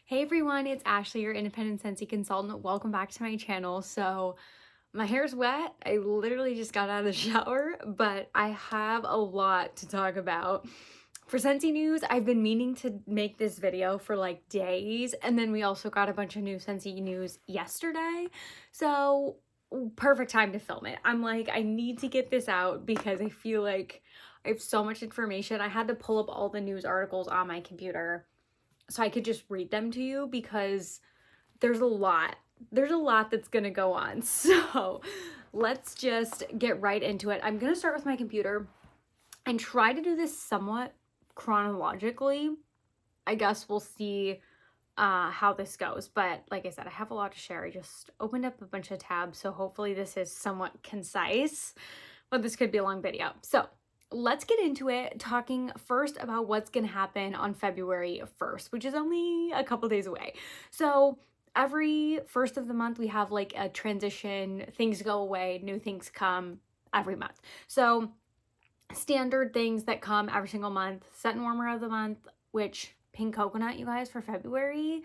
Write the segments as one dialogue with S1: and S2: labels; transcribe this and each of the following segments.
S1: Hey everyone, it's Ashley, your independent Scentsy consultant. Welcome back to my channel. So my hair's wet. I literally just got out of the shower, but I have a lot to talk about. For Scentsy news, I've been meaning to make this video for like days, and then we also got a bunch of new Scentsy news yesterday. So perfect time to film it. I'm like, I need to get this out because I feel like I have so much information. I had to pull up all the news articles on my computer so I could just read them to you because there's a lot. There's a lot that's gonna go on. So let's just get right into it. I'm gonna start with my computer and try to do this somewhat chronologically. I guess we'll see how this goes. But like I said, I have a lot to share. I just opened up a bunch of tabs, so hopefully this is somewhat concise, but this could be a long video. So let's get into it, talking first about what's going to happen on February 1st, which is only a couple days away. So every first of the month, we have like a transition, things go away, new things come every month. So standard things that come every single month, Scent and Warmer of the Month, which pink coconut, you guys, for February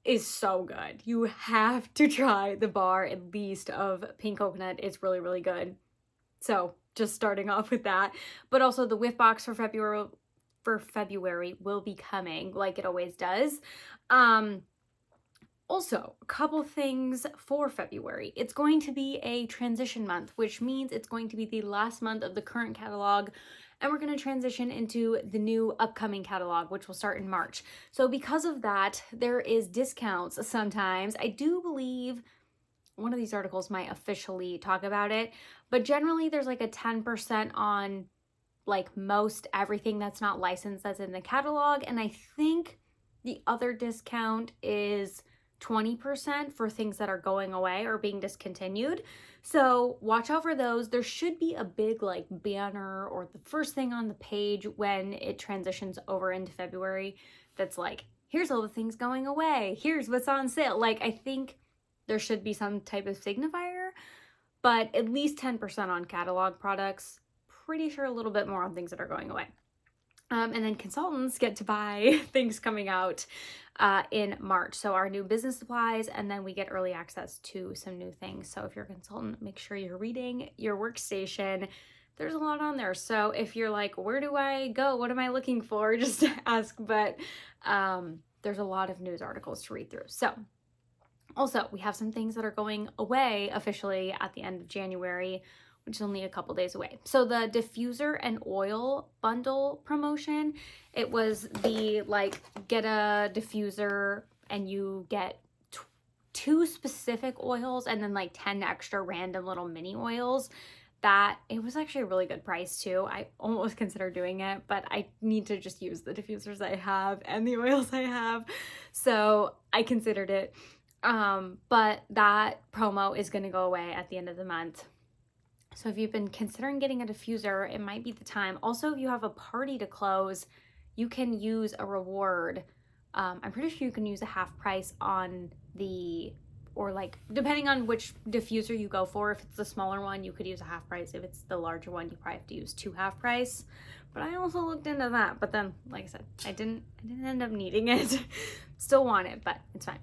S1: is so good. You have to try the bar at least of pink coconut. It's really, really good. So just starting off with that, but also the whiff box for February will be coming like it always does. Also, a couple things for February. It's going to be a transition month, which means it's going to be the last month of the current catalog, and we're going to transition into the new upcoming catalog, which will start in March. So because of that, there is discounts sometimes. I do believe one of these articles might officially talk about it, but generally there's like a 10% on like most everything that's not licensed that's in the catalog, and I think the other discount is 20% for things that are going away or being discontinued. So watch out for those. There should be a big like banner or the first thing on the page when it transitions over into February that's like, here's all the things going away, here's what's on sale. Like, I think there should be some type of signifier, but at least 10% on catalog products. Pretty sure a little bit more on things that are going away. And then consultants get to buy things coming out in March. So our new business supplies, and then we get early access to some new things. So if you're a consultant, make sure you're reading your workstation. There's a lot on there. So if you're like, where do I go? What am I looking for? Just ask. But there's a lot of news articles to read through. So also, we have some things that are going away officially at the end of January, which is only a couple days away. So the diffuser and oil bundle promotion, it was the like get a diffuser and you get two specific oils and then like 10 extra random little mini oils. That it was actually a really good price too. I almost considered doing it, but I need to just use the diffusers I have and the oils I have. So I considered it. But that promo is going to go away at the end of the month. So if you've been considering getting a diffuser, it might be the time. Also, if you have a party to close, you can use a reward. I'm pretty sure you can use a half price on the, or like, depending on which diffuser you go for. If it's the smaller one, you could use a half price. If it's the larger one, you probably have to use two half price. But I also looked into that. But then, like I said, I didn't end up needing it. Still want it, but it's fine.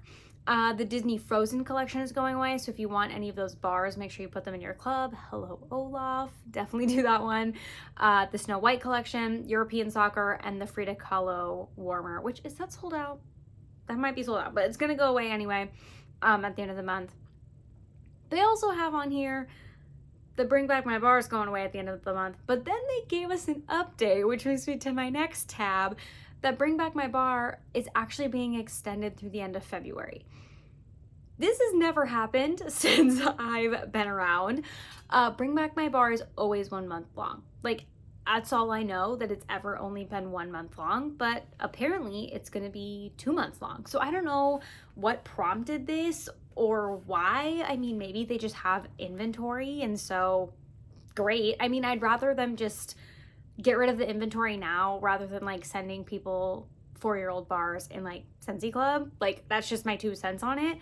S1: The Disney Frozen collection is going away, so if you want any of those bars, make sure you put them in your club. Hello, Olaf. Definitely do that one. The Snow White collection, European Soccer, and the Frida Kahlo warmer, which is that sold out? That might be sold out, but it's going to go away anyway at the end of the month. They also have on here the Bring Back My Bars going away at the end of the month, but then they gave us an update, which brings me to my next tab, that Bring Back My Bar is actually being extended through the end of February. This has never happened since I've been around. Bring Back My Bar is always 1 month long. Like, that's all I know, that it's ever only been 1 month long, but apparently it's gonna be 2 months long. So I don't know what prompted this or why. I mean, maybe they just have inventory and so great. I mean, I'd rather them just get rid of the inventory now rather than like sending people 4-year-old bars in like Scentsy Club. Like, that's just my 2 cents on it.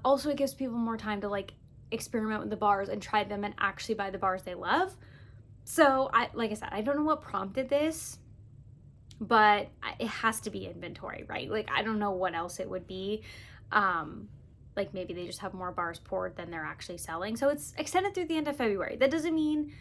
S1: Also, it gives people more time to like experiment with the bars and try them and actually buy the bars they love. So like I said, I don't know what prompted this, but it has to be inventory, right? Like, I don't know what else it would be. Like maybe they just have more bars poured than they're actually selling. So it's extended through the end of February. That doesn't mean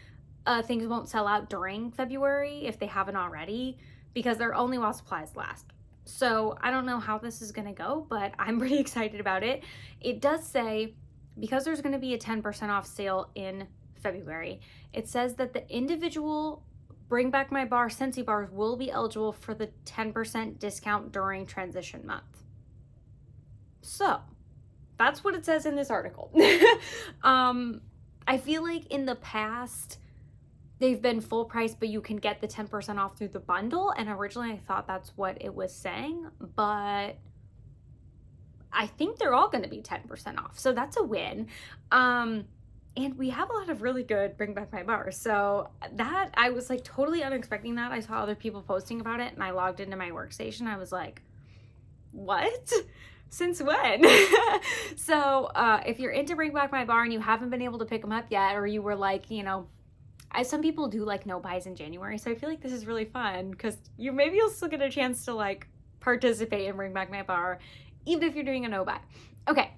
S1: things won't sell out during February if they haven't already, because they're only while supplies last. So I don't know how this is going to go, but I'm pretty excited about it. It does say, because there's going to be a 10% off sale in February, it says that the individual Bring Back My Bar Scentsy bars will be eligible for the 10% discount during transition month. So that's what it says in this article. I feel like in the past, they've been full price, but you can get the 10% off through the bundle. And originally I thought that's what it was saying, but I think they're all going to be 10% off. So that's a win. And we have a lot of really good Bring Back My Bars. So that, I was like totally unexpecting that. I saw other people posting about it and I logged into my workstation. I was like, what? Since when? So if you're into Bring Back My Bar and you haven't been able to pick them up yet, or you were like, you know, some people do like no buys in January. So I feel like this is really fun because maybe you'll still get a chance to like participate in Bring Back My Bar, even if you're doing a no buy. Okay.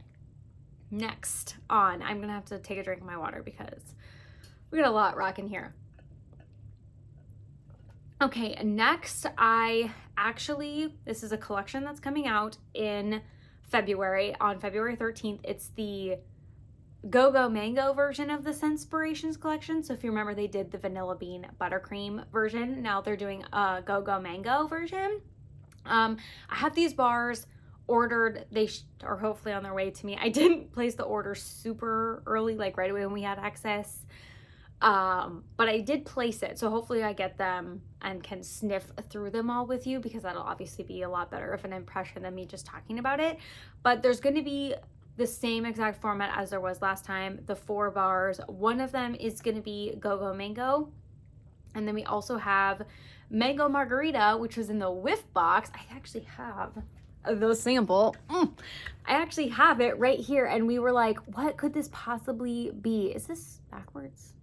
S1: Next on, I'm gonna have to take a drink of my water because we got a lot rocking here. Okay, next, this is a collection that's coming out in February, on February 13th. It's the Go-Go Mango version of the Scentspirations collection. So if you remember, they did the vanilla bean buttercream version. Now they're doing a Go-Go Mango version. I have these bars ordered. They are hopefully on their way to me. I didn't place the order super early, like right away when we had access. But I did place it. So hopefully I get them and can sniff through them all with you, because that'll obviously be a lot better of an impression than me just talking about it. But there's going to be the same exact format as there was last time, the 4 bars. One of them is going to be Go-Go Mango. And then we also have Mango Margarita, which was in the whiff box. I actually have the sample. I actually have it right here. And we were like, what could this possibly be? Is this backwards?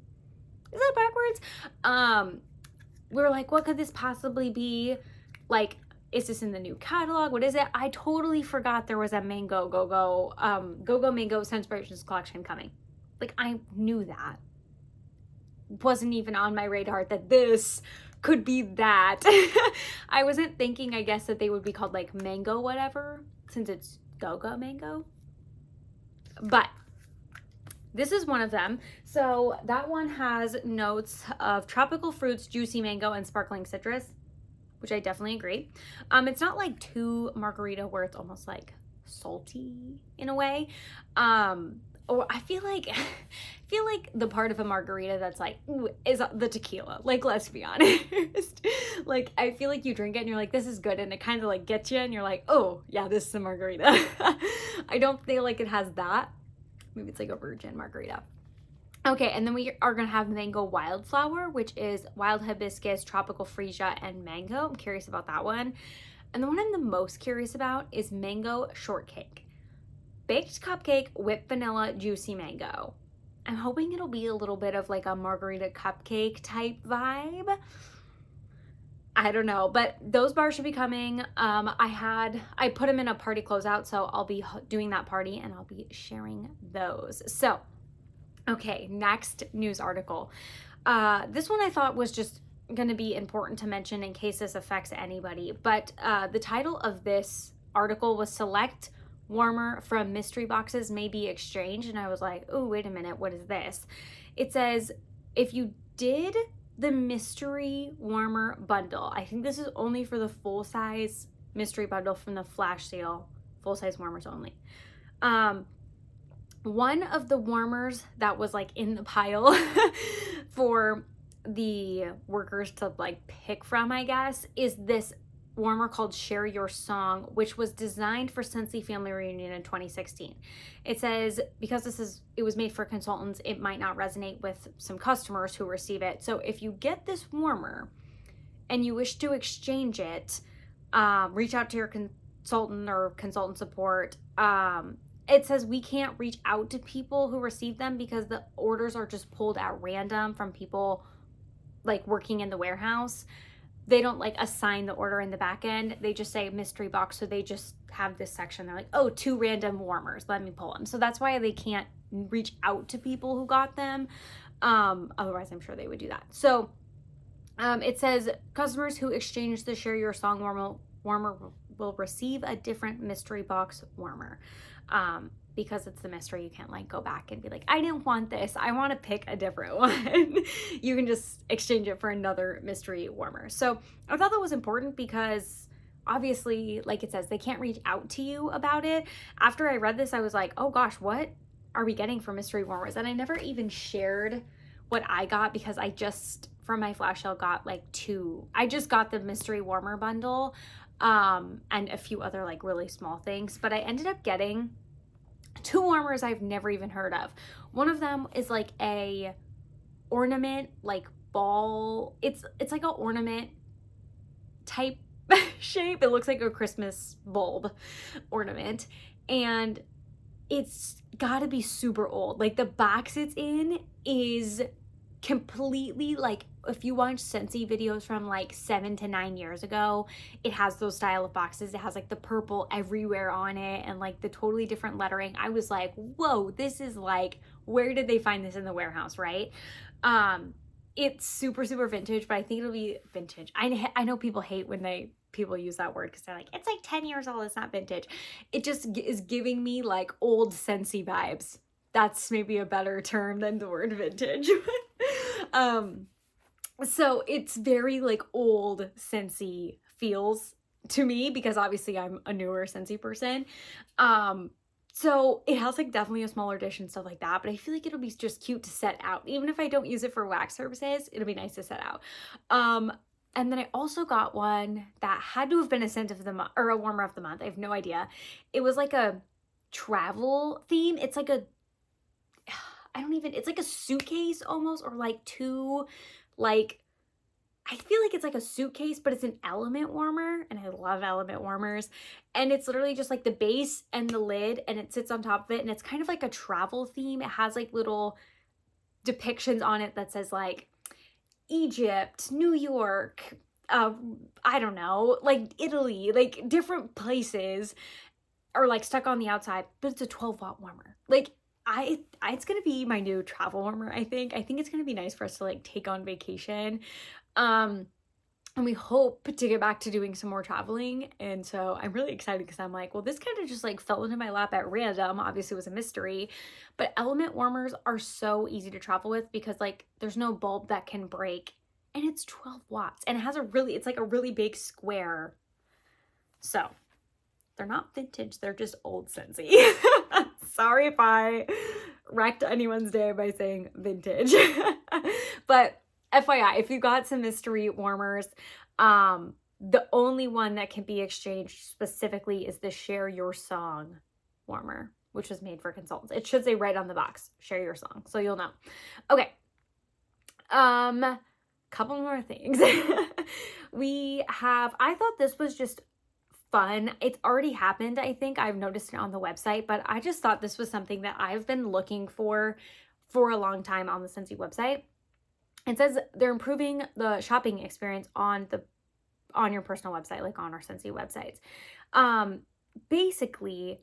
S1: Is that backwards? We were like, what could this possibly be? Like, is this in the new catalog? What is it? I totally forgot there was a Mango Go-Go Mango Scentspirations collection coming. Like, I knew that. Wasn't even on my radar that this could be that. I wasn't thinking, I guess, that they would be called like Mango whatever, since it's Go-Go Mango. But this is one of them. So that one has notes of tropical fruits, juicy mango, and sparkling citrus, which I definitely agree. It's not like too margarita where it's almost like salty in a way. Or I feel like the part of a margarita that's like, ooh, is the tequila. Like, let's be honest. Like, I feel like you drink it and you're like, this is good. And it kind of like gets you and you're like, oh yeah, this is a margarita. I don't feel like it has that. Maybe it's like a virgin margarita. Okay, and then we are going to have Mango Wildflower, which is wild hibiscus, tropical freesia, and mango. I'm curious about that one. And the one I'm the most curious about is Mango Shortcake. Baked cupcake, whipped vanilla, juicy mango. I'm hoping it'll be a little bit of like a margarita cupcake type vibe. I don't know, but those bars should be coming. I put them in a party closeout, so I'll be doing that party and I'll be sharing those. So, okay, next news article. This one I thought was just going to be important to mention in case this affects anybody, but the title of this article was Select Warmer from Mystery Boxes May Be Exchanged, and I was like, oh, wait a minute, what is this? It says, if you did the mystery warmer bundle, I think this is only for the full-size mystery bundle from the flash sale, full-size warmers only. One of the warmers that was like in the pile for the workers to like pick from, I guess, is this warmer called Share Your Song, which was designed for Scentsy Family Reunion in 2016. It says, because it was made for consultants, it might not resonate with some customers who receive it. So if you get this warmer and you wish to exchange it, reach out to your consultant or consultant support. It says we can't reach out to people who receive them because the orders are just pulled at random from people like working in the warehouse. they don't like assign the order in the back end. They just say mystery box. So they just have this section. They're like, oh, 2 random warmers. Let me pull them. So that's why they can't reach out to people who got them. Otherwise, I'm sure they would do that. So it says customers who exchange the Share Your Song warmer will receive a different mystery box warmer. Because it's the mystery, you can't like go back and be like, I didn't want this, I want to pick a different one. You can just exchange it for another mystery warmer. So I thought that was important because obviously, like it says, they can't reach out to you about it. After I read this, I was like, oh gosh, what are we getting for mystery warmers? And I never even shared what I got because I just, from my flash sale, got like 2. I just got the mystery warmer bundle and a few other like really small things, but I ended up getting 2 warmers I've never even heard of. One of them is like a ornament, like ball. It's like an ornament type shape. It looks like a Christmas bulb ornament, and it's gotta be super old. Like the box it's in is completely like, if you watch Scentsy videos from like 7 to 9 years ago, it has those style of boxes. It has like the purple everywhere on it and like the totally different lettering. I was like, whoa, this is like, where did they find this in the warehouse, right? It's super, super vintage, but I think it'll be vintage. I know people hate when people use that word because they're like, it's like 10 years old, it's not vintage. It just is giving me like old Scentsy vibes. That's maybe a better term than the word vintage. So it's very like old Scentsy feels to me because obviously I'm a newer Scentsy person. So it has like definitely a smaller dish and stuff like that, but I feel like it'll be just cute to set out. Even if I don't use it for wax purposes, it'll be nice to set out. And then I also got one that had to have been a scent of the month or a warmer of the month. I have no idea. It was like a travel theme. It's like it's like a suitcase almost, or like 2, like, I feel like it's like a suitcase, but it's an element warmer, and I love element warmers. And it's literally just like the base and the lid, and it sits on top of it, and it's kind of like a travel theme. It has like little depictions on it that says like Egypt, New York, I don't know, like Italy, like different places are like stuck on the outside, but it's a 12-watt warmer. Like, it's gonna be my new travel warmer. I think it's gonna be nice for us to like take on vacation, and we hope to get back to doing some more traveling. And so I'm really excited because I'm like, well, this kind of just like fell into my lap at random. Obviously it was a mystery, but element warmers are so easy to travel with because like there's no bulb that can break, and it's 12 watts, and it has it's like a really big square. So they're not vintage, they're just old Scentsy. Sorry if I wrecked anyone's day by saying vintage. But FYI, if you got some mystery warmers, the only one that can be exchanged specifically is the Share Your Song warmer, which was made for consultants. It should say right on the box, Share Your Song, so you'll know. Okay. Couple more things. I thought this was just fun. It's already happened, I think. I've noticed it on the website, but I just thought this was something that I've been looking for a long time on the Scentsy website. It says they're improving the shopping experience on your personal website, like on our Scentsy websites. Basically,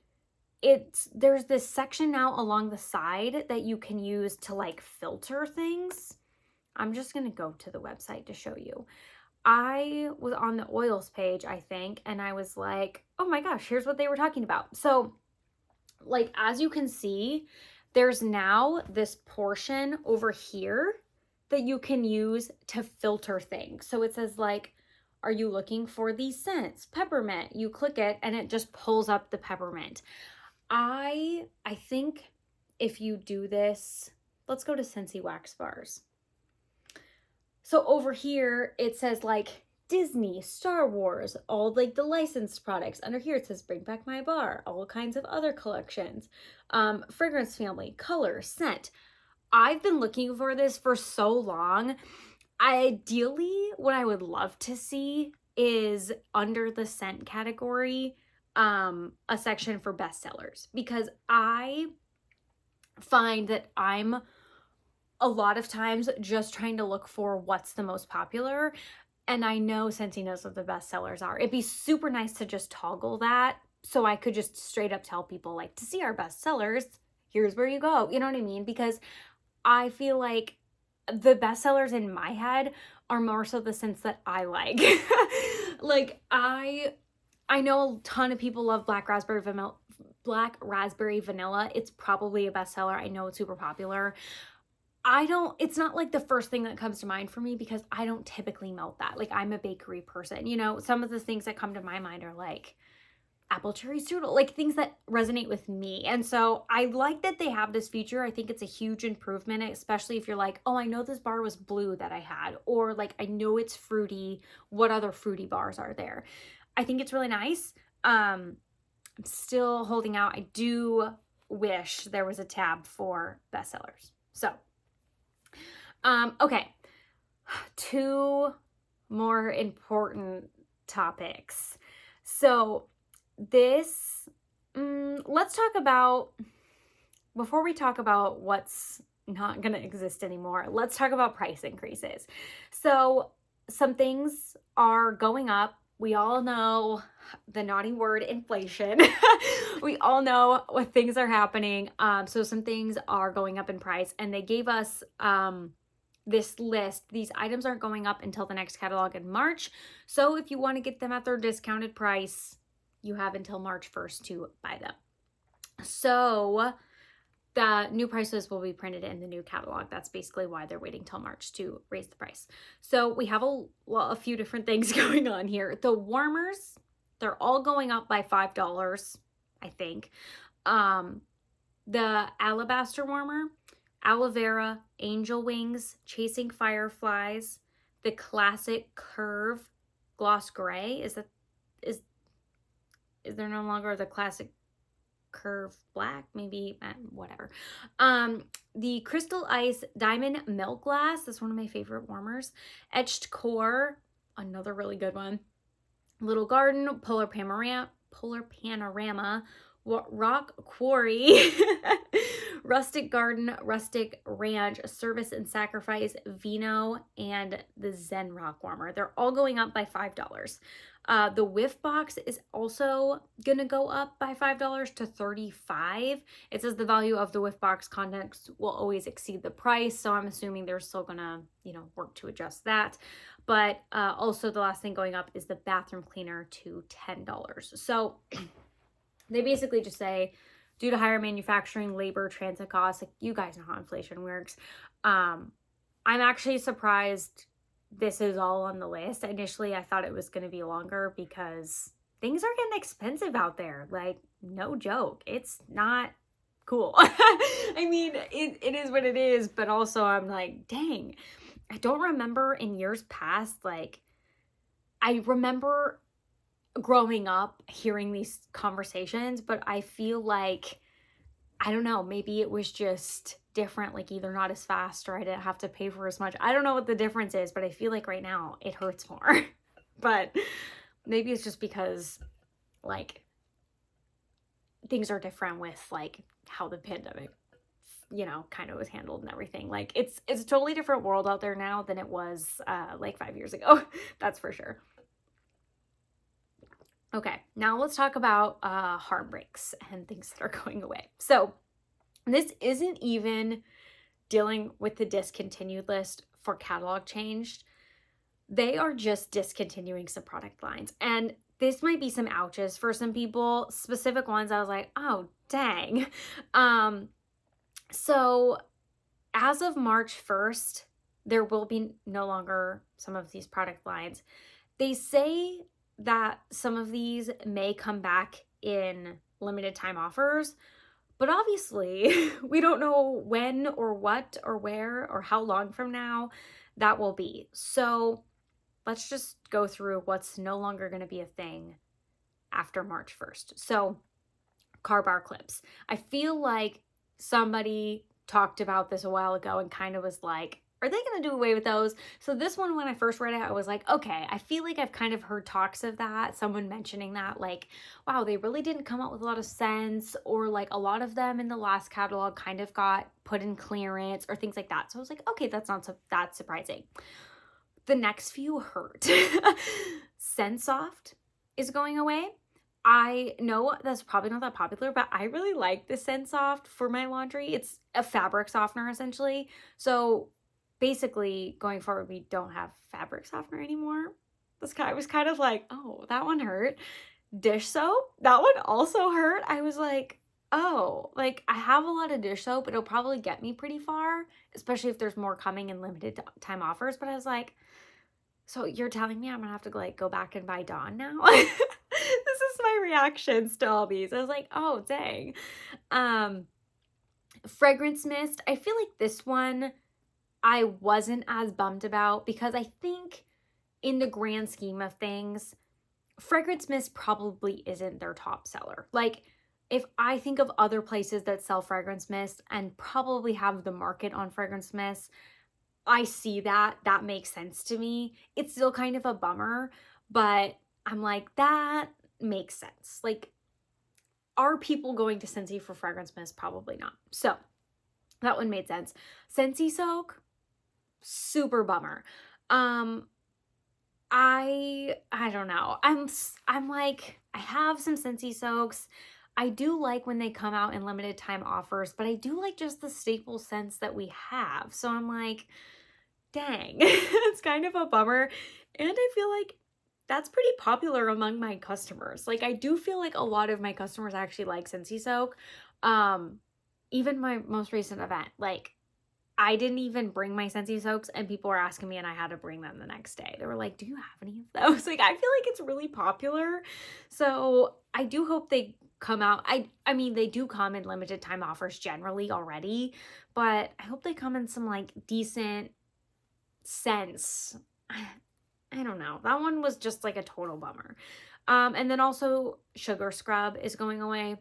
S1: there's this section now along the side that you can use to like filter things. I'm just gonna go to the website to show you. I was on the oils page, I think, and I was like, oh my gosh, here's what they were talking about. So like, as you can see, there's now this portion over here that you can use to filter things. So it says like, are you looking for these scents? Peppermint. You click it and it just pulls up the peppermint. I think if you do this, let's go to Scentsy Wax Bars. So over here, it says like Disney, Star Wars, all like the licensed products. Under here, it says Bring Back My Bar, all kinds of other collections, fragrance family, color, scent. I've been looking for this for so long. Ideally, what I would love to see is under the scent category, a section for bestsellers, because I find that I'm a lot of times just trying to look for what's the most popular. And I know Scentsy knows what the best sellers are. It'd be super nice to just toggle that so I could just straight up tell people, like, to see our best sellers, here's where you go. You know what I mean? Because I feel like the best sellers in my head are more so the scents that I like. Like, I know a ton of people love Black Raspberry Vanilla. It's probably a bestseller. I know it's super popular. It's not like the first thing that comes to mind for me because I don't typically melt that. Like, I'm a bakery person, you know, some of the things that come to my mind are like apple cherry strudel, like things that resonate with me. And so I like that they have this feature. I think it's a huge improvement, especially if you're like, oh, I know this bar was blue that I had, or like, I know it's fruity. What other fruity bars are there? I think it's really nice. I'm still holding out. I do wish there was a tab for bestsellers. So, okay. 2 more important topics. So let's talk about, before we talk about what's not going to exist anymore, let's talk about price increases. So some things are going up. We all know the naughty word inflation. We all know what things are happening. So some things are going up in price, and they gave us this list. These items aren't going up until the next catalog in March. So if you want to get them at their discounted price, you have until March 1st to buy them. So the new prices will be printed in the new catalog. That's basically why they're waiting till March to raise the price. So we have a few different things going on here. The warmers, they're all going up by $5, I think. The alabaster warmer, aloe vera, angel wings, chasing fireflies, the classic curve gloss gray. Is there no longer the classic curve black? Maybe, whatever. The crystal ice diamond milk glass, that's one of my favorite warmers. Etched core, another really good one. Little garden, polar panorama, rock quarry, rustic garden, rustic ranch, service and sacrifice, vino, and the zen rock warmer. They're all going up by $5. The whiff box is also gonna go up by $5 to $35. It says the value of the whiff box contents will always exceed the price, so I'm assuming they're still gonna, work to adjust that. But also the last thing going up is the bathroom cleaner to $10. So they basically just say, due to higher manufacturing, labor, transit costs, like, you guys know how inflation works. I'm actually surprised this is all on the list. Initially, I thought it was going to be longer because things are getting expensive out there. Like, no joke. It's not cool. I mean, it is what it is, but also I'm like, dang, I don't remember in years past, like, I remember growing up hearing these conversations, but I feel like, I don't know, maybe it was just different, like either not as fast or I didn't have to pay for as much. I don't know what the difference is, but I feel like right now it hurts more. But maybe it's just because, like, things are different with, like, how the pandemic, kind of was handled and everything. Like, it's a totally different world out there now than it was like 5 years ago. That's for sure. Okay, now let's talk about harm breaks and things that are going away. So this isn't even dealing with the discontinued list for catalog changed. They are just discontinuing some product lines. And this might be some ouches for some people. Specific ones, I was like, oh, dang. So as of March 1st, there will be no longer some of these product lines. They say that some of these may come back in limited time offers, but obviously we don't know when or what or where or how long from now that will be. So let's just go through what's no longer going to be a thing after March 1st. So car bar clips. I feel like somebody talked about this a while ago and kind of was like, are they going to do away with those? So this one, when I first read it, I was like, okay, I feel like I've kind of heard talks of that. Someone mentioning that, like, wow, they really didn't come up with a lot of scents, or like a lot of them in the last catalog kind of got put in clearance or things like that. So I was like, okay, that's not that surprising. the next few hurt. Scentsoft is going away. I know that's probably not that popular, but I really like the Scentsoft for my laundry. It's a fabric softener essentially. So basically going forward, we don't have fabric softener anymore. I was kind of like, oh, that one hurt. Dish soap, that one also hurt. I was like, oh, like I have a lot of dish soap. It'll probably get me pretty far, especially if there's more coming in limited time offers. But I was like, so you're telling me I'm gonna have to like go back and buy Dawn now? This is my reactions to all these. I was like, oh, dang. Fragrance mist. I feel like this one I wasn't as bummed about because I think in the grand scheme of things, fragrance mist probably isn't their top seller. Like, if I think of other places that sell fragrance mist and probably have the market on fragrance mist, I see that. That makes sense to me. It's still kind of a bummer, but I'm like, that makes sense. Like, are people going to Scentsy for fragrance mist? Probably not. So that one made sense. Scentsy soak, super bummer. I don't know. I'm like, I have some Scentsy soaks. I do like when they come out in limited time offers, but I do like just the staple scents that we have. So I'm like, dang, it's kind of a bummer. And I feel like that's pretty popular among my customers. Like, I do feel like a lot of my customers actually like Scentsy soak. Even my most recent event, like, I didn't even bring my Scentsy soaks and people were asking me and I had to bring them the next day. They were like, do you have any of those? Like, I feel like it's really popular. So I do hope they come out. I mean, they do come in limited time offers generally already, but I hope they come in some like decent scents. I don't know. That one was just like a total bummer. And then also Sugar Scrub is going away.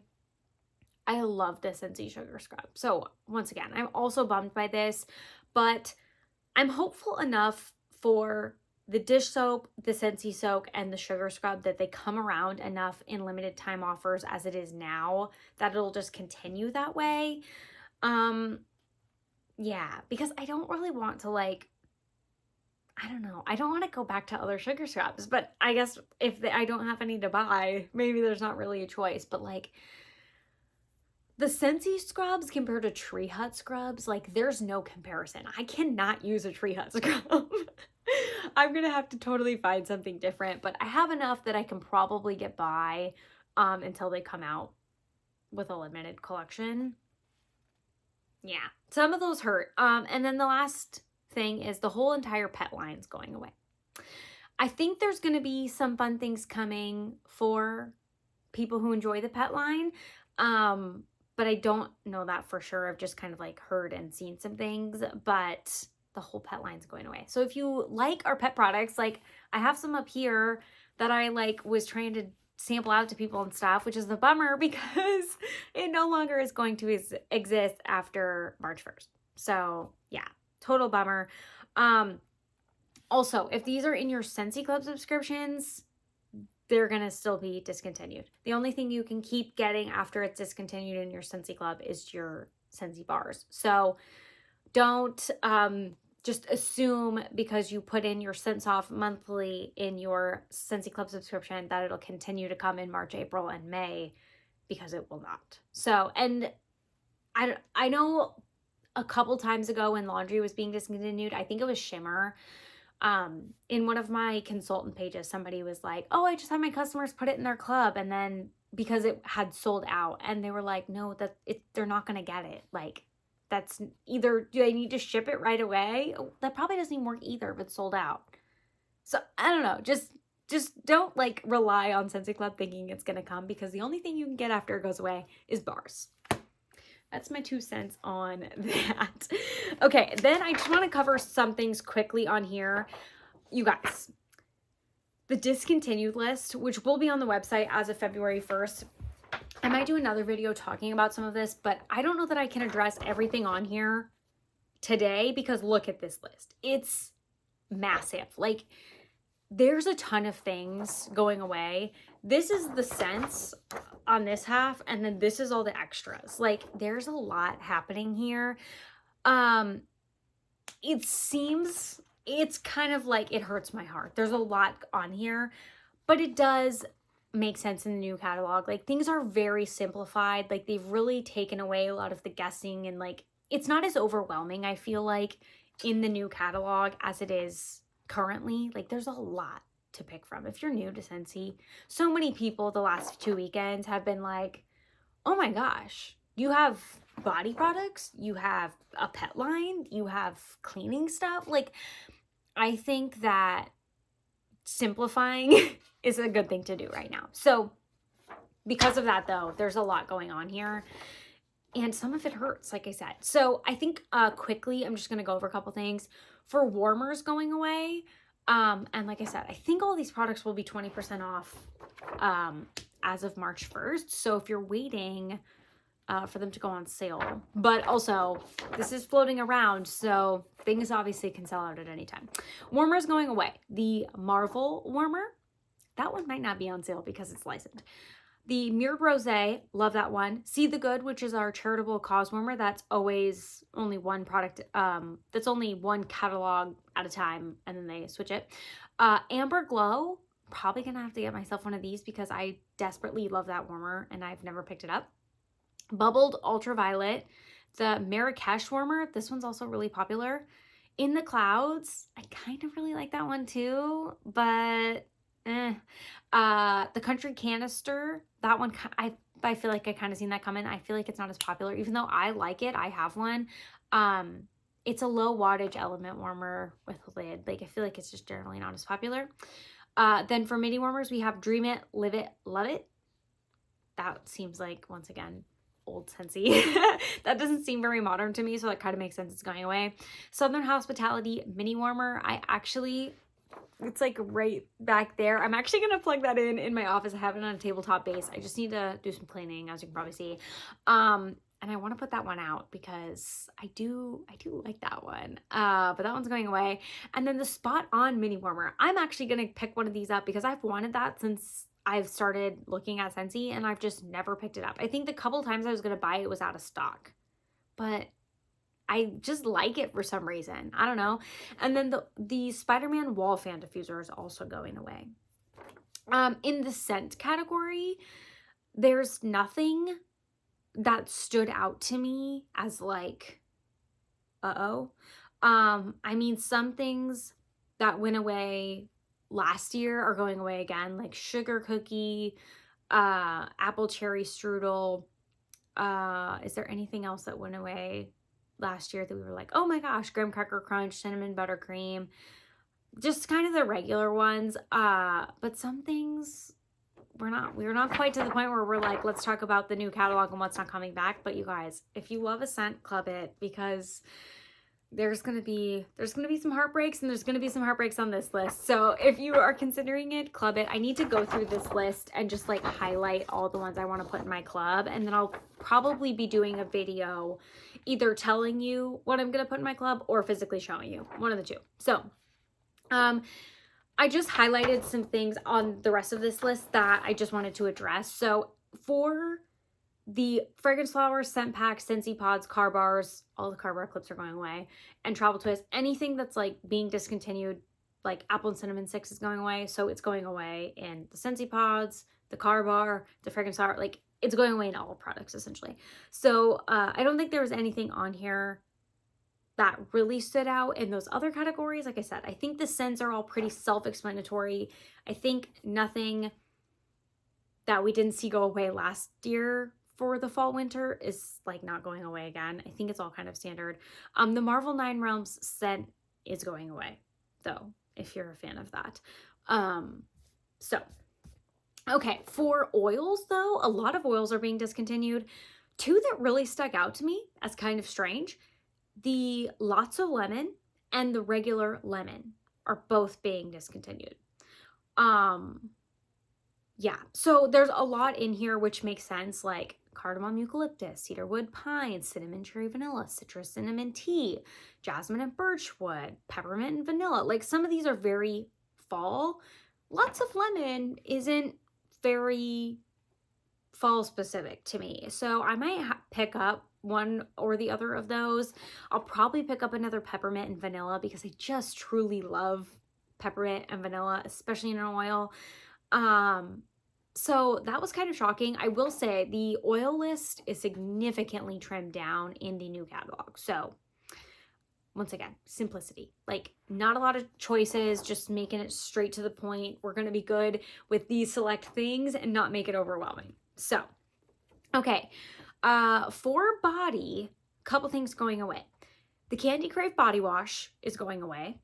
S1: I love the Scentsy Sugar Scrub. So once again, I'm also bummed by this, but I'm hopeful enough for the dish soap, the Scentsy soak, and the Sugar Scrub that they come around enough in limited time offers as it is now that it'll just continue that way. Yeah, because I don't really want to like, I don't know. I don't want to go back to other sugar scrubs, but I guess if I don't have any to buy, maybe there's not really a choice, but like, the Scentsy scrubs compared to Tree Hut scrubs, like there's no comparison. I cannot use a Tree Hut scrub. I'm gonna have to totally find something different, but I have enough that I can probably get by until they come out with a limited collection. Yeah, some of those hurt. And then the last thing is the whole entire pet line's going away. I think there's gonna be some fun things coming for people who enjoy the pet line. But I don't know that for sure. I've just kind of like heard and seen some things, but the whole pet line's going away. So if you like our pet products, like I have some up here that I like was trying to sample out to people and stuff, which is the bummer because it no longer is going to exist after March 1st. So yeah, total bummer. Also, if these are in your Scentsy Club subscriptions, they're going to still be discontinued. The only thing you can keep getting after it's discontinued in your Scentsy Club is your Scentsy bars. So don't just assume because you put in your Scentsoft monthly in your Scentsy Club subscription that it'll continue to come in March, April, and May, because it will not. So, and I know a couple times ago when laundry was being discontinued, I think it was Shimmer, in one of my consultant pages, somebody was like, oh, I just had my customers put it in their club. And then because it had sold out and they were like, no, they're not going to get it. Like that's either, do they need to ship it right away? That probably doesn't even work either if it's sold out. So I don't know. Just don't like rely on Scentsy Club thinking it's going to come because the only thing you can get after it goes away is bars. That's my 2 cents on that. Okay, then I just want to cover some things quickly on here. You guys, the discontinued list, which will be on the website as of February 1st. I might do another video talking about some of this, but I don't know that I can address everything on here today because look at this list. It's massive. Like, there's a ton of things going away. This is the scents on this half, and then this is all the extras. Like, there's a lot happening here. It seems it's kind of like, it hurts my heart. There's a lot on here, but it does make sense in the new catalog. Like, things are very simplified. Like, they've really taken away a lot of the guessing, and like, it's not as overwhelming, I feel like, in the new catalog as it is currently. Like, there's a lot to pick from. If you're new to Scentsy, so many people the last 2 weekends have been like, oh my gosh, you have body products, you have a pet line, you have cleaning stuff. Like, I think that simplifying is a good thing to do right now. So because of that, though, there's a lot going on here, and some of it hurts, like I said. So I think quickly, I'm just going to go over a couple things. For warmers going away, and like I said, I think all these products will be 20% off as of March 1st. So if you're waiting for them to go on sale, but also this is floating around, so things obviously can sell out at any time. Warmers going away. The Marvel warmer, that one might not be on sale because it's licensed. The Mirrored Rosé, love that one. See the Good, which is our charitable cause warmer. That's always only one product. That's only one catalog at a time, and then they switch it. Amber Glow, probably gonna have to get myself one of these because I desperately love that warmer and I've never picked it up. Bubbled Ultraviolet, the Marrakesh warmer. This one's also really popular. In the Clouds, I kind of really like that one too, but the Country Canister, that one, I feel like I kind of seen that coming. I feel like it's not as popular, even though I like it. I have one. It's a low wattage element warmer with a lid. Like, I feel like it's just generally not as popular. Then for mini warmers, we have Dream It, Live It, Love It. That seems like, once again, old Scentsy. That doesn't seem very modern to me, so that kind of makes sense it's going away. Southern Hospitality mini warmer. It's like right back there. I'm actually going to plug that in my office. I have it on a tabletop base. I just need to do some cleaning, as you can probably see. And I want to put that one out because I do like that one. But that one's going away. And then the Spot On mini warmer. I'm actually going to pick one of these up because I've wanted that since I've started looking at Scentsy, and I've just never picked it up. I think the couple times I was going to buy it was out of stock, but I just like it for some reason. I don't know. And then the Spider-Man wall fan diffuser is also going away. In the scent category, there's nothing that stood out to me as like, I mean, some things that went away last year are going away again, like sugar cookie, apple cherry strudel. Is there anything else that went away last year that we were like, oh my gosh? Graham cracker crunch, cinnamon buttercream, just kind of the regular ones. But some things we're not quite to the point where we're like, let's talk about the new catalog and what's not coming back. But you guys, if you love a scent, club it, because there's gonna be some heartbreaks, and there's gonna be some heartbreaks on this list. So if you are considering it, club it. I need to go through this list and just like highlight all the ones I want to put in my club, and then I'll probably be doing a video either telling you what I'm gonna put in my club or physically showing you, one of the two. So I just highlighted some things on the rest of this list that I just wanted to address. So for the Fragrance Flowers, Scent Packs, Scentsy Pods, Car Bars, all the Car Bar clips are going away, and Travel Twist, anything that's like being discontinued, like Apple and Cinnamon 6 is going away, so it's going away in the Scentsy Pods, the Car Bar, the Fragrance Flower, like it's going away in all products essentially. So I don't think there was anything on here that really stood out in those other categories. Like I said, I think the scents are all pretty self-explanatory. I think nothing that we didn't see go away last year for the fall winter is like not going away again. I think it's all kind of standard. The Marvel 9 Realms scent is going away though, if you're a fan of that. Okay, for oils though, a lot of oils are being discontinued. Two that really stuck out to me as kind of strange, the Lots of Lemon and the regular lemon are both being discontinued. Yeah, so there's a lot in here which makes sense, like cardamom eucalyptus, cedarwood pine, cinnamon cherry vanilla, citrus cinnamon tea, jasmine and birchwood, peppermint and vanilla. Like some of these are very fall. Lots of Lemon isn't very fall specific to me. So I might pick up one or the other of those. I'll probably pick up another peppermint and vanilla because I just truly love peppermint and vanilla, especially in an oil. So that was kind of shocking. I will say the oil list is significantly trimmed down in the new catalog. So once again, simplicity. Like, not a lot of choices, just making it straight to the point. We're going to be good with these select things and not make it overwhelming. So, okay. For body, a couple things going away. The Candy Crave body wash is going away.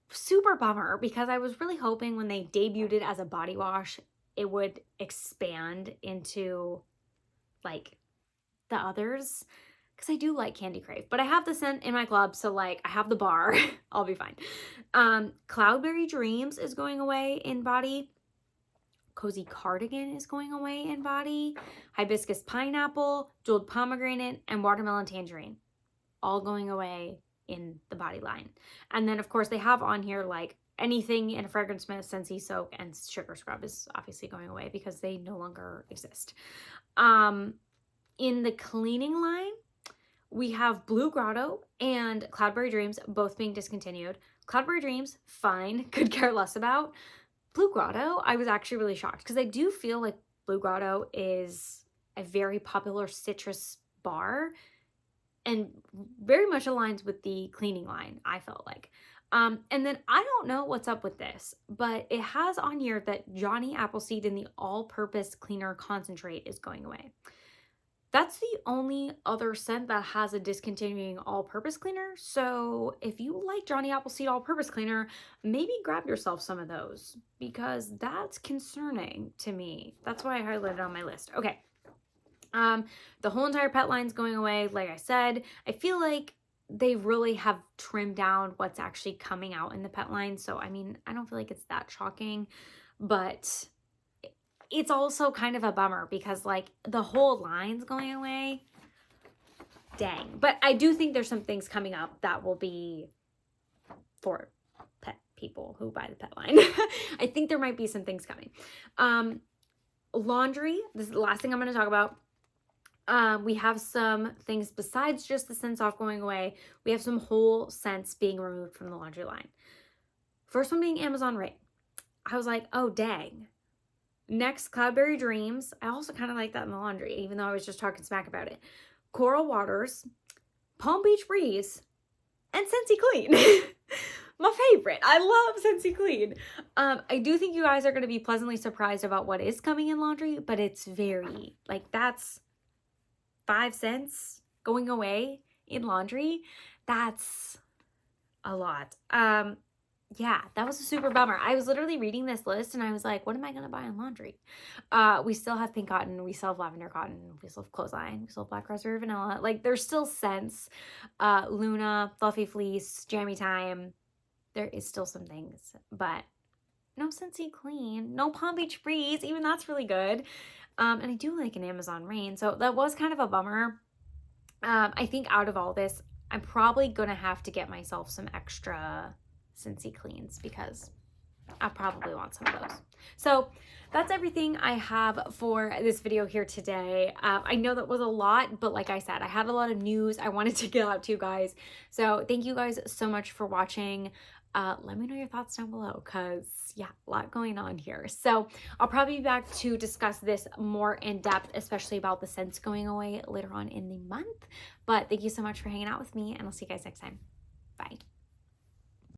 S1: Super bummer, because I was really hoping when they debuted it as a body wash, it would expand into like the others, because I do like Candy Crave, but I have the scent in my club, so like I have the bar. I'll be fine. Cloudberry Dreams is going away in body. Cozy Cardigan is going away in body. Hibiscus Pineapple, Jeweled Pomegranate, and Watermelon Tangerine, all going away in the body line. And then of course they have on here like anything in a fragrance mist, Scentsy Soak, and Sugar Scrub is obviously going away because they no longer exist. In the cleaning line, we have Blue Grotto and Cloudberry Dreams both being discontinued. Cloudberry Dreams, fine, could care less about. Blue Grotto, I was actually really shocked because I do feel like Blue Grotto is a very popular citrus bar and very much aligns with the cleaning line, I felt like. And then I don't know what's up with this, but it has on here that Johnny Appleseed in the all-purpose cleaner concentrate is going away. That's the only other scent that has a discontinuing all-purpose cleaner. So if you like Johnny Appleseed all-purpose cleaner, maybe grab yourself some of those, because that's concerning to me. That's why I highlighted it on my list. Okay. The whole entire pet line's going away. Like I said, I feel like they really have trimmed down what's actually coming out in the pet line. So, I mean, I don't feel like it's that shocking, but it's also kind of a bummer because like the whole line's going away. Dang. But I do think there's some things coming up that will be for pet people who buy the pet line. I think there might be some things coming. Laundry, this is the last thing I'm going to talk about. We have some things besides just the scents off going away. We have some whole scents being removed from the laundry line. First one being Amazon Rain. I was like, oh, dang. Next, Cloudberry Dreams. I also kind of like that in the laundry, even though I was just talking smack about it. Coral Waters, Palm Beach Breeze, and Scentsy Clean. My favorite. I love Scentsy Clean. I do think you guys are going to be pleasantly surprised about what is coming in laundry, but it's very, like, that's 5 cents going away in laundry. That's a lot. Yeah, that was a super bummer. I was literally reading this list and I was like, what am I going to buy in laundry? We still have pink cotton. We still have lavender cotton. We still have clothesline. We still have black raspberry vanilla. Like, there's still scents. Luna, fluffy fleece, jammy time. There is still some things, but no Scentsy Clean, no Palm Beach Breeze. Even that's really good. And I do like an Amazon Rain. So that was kind of a bummer. I think out of all this, I'm probably going to have to get myself some extra Scentsy Cleans because I probably want some of those. So that's everything I have for this video here today. I know that was a lot, but like I said, I had a lot of news I wanted to get out to you guys. So thank you guys so much for watching. Let me know your thoughts down below because, yeah, a lot going on here. So I'll probably be back to discuss this more in depth, especially about the scents going away later on in the month. But thank you so much for hanging out with me, and I'll see you guys next time. Bye.